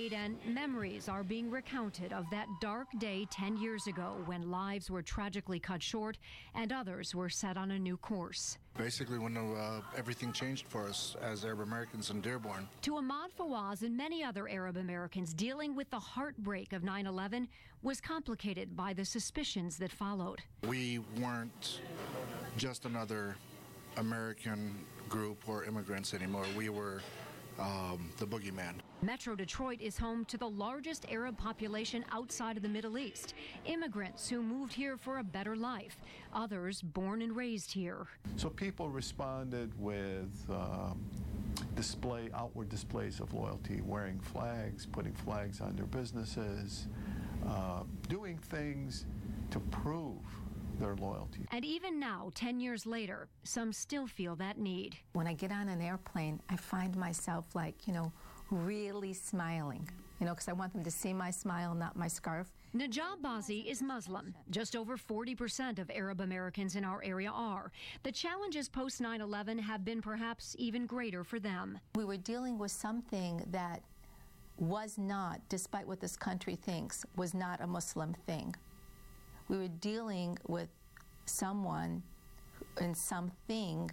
And memories are being recounted of that dark day 10 years ago when lives were tragically cut short and others were set on a new course. Basically, when everything changed for us as Arab Americans in Dearborn. To Ahmad Fawaz and many other Arab Americans, dealing with the heartbreak of 9/11 was complicated by the suspicions that followed. We weren't just another American group or immigrants anymore. We were the boogeyman. Metro Detroit is home to the largest Arab population outside of the Middle East. Immigrants who moved here for a better life, others born and raised here. So people responded with outward displays of loyalty, wearing flags, putting flags on their businesses, doing things to prove their loyalty. And even now, 10 years later, some still feel that need. When I get on an airplane, I find myself really smiling, because I want them to see my smile, not my scarf. Najab Bazi is Muslim. Just over 40% of Arab Americans in our area are. The challenges post 9/11 have been perhaps even greater for them. We were dealing with something that was not, despite what this country thinks, was not a Muslim thing. We were dealing with someone and something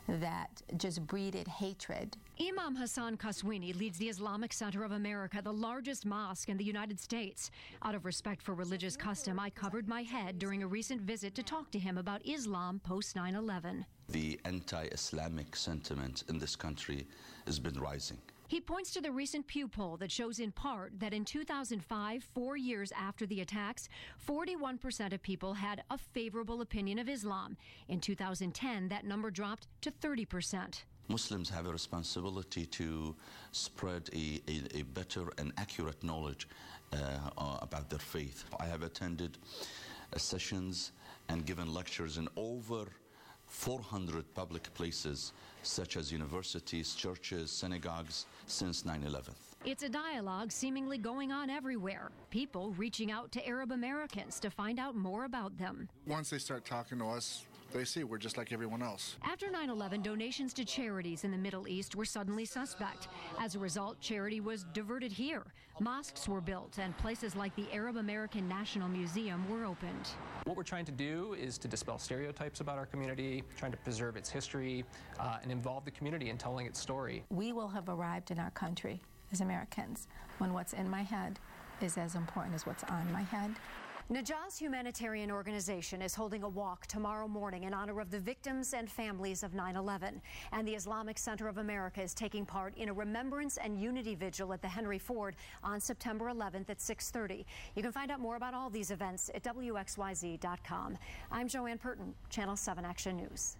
that just breeded hatred. Imam Hassan Kaswini leads the Islamic Center of America, the largest mosque in the United States. Out of respect for religious custom, I covered my head during a recent visit to talk to him about Islam post 9/11. The anti-Islamic sentiment in this country has been rising. He points to the recent Pew poll that shows in part that in 2005, 4 years after the attacks, 41% of people had a favorable opinion of Islam. In 2010, that number dropped to 30%. Muslims have a responsibility to spread a better and accurate knowledge about their faith. I have attended sessions and given lectures in over 400 public places, such as universities, churches, synagogues, since 9/11. It's a dialogue seemingly going on everywhere. People reaching out to Arab Americans to find out more about them. Once they start talking to us, they see we're just like everyone else. After 9/11, donations to charities in the Middle East were suddenly suspect. As a result, charity was diverted here. Mosques were built, and places like the Arab American National Museum were opened. What we're trying to do is to dispel stereotypes about our community, trying to preserve its history, and involve the community in telling its story. We will have arrived in our country as Americans when what's in my head is as important as what's on my head. Najah's humanitarian organization is holding a walk tomorrow morning in honor of the victims and families of 9/11. And the Islamic Center of America is taking part in a remembrance and unity vigil at the Henry Ford on September 11th at 6:30. You can find out more about all these events at WXYZ.com. I'm Joanne Purton, Channel 7 Action News.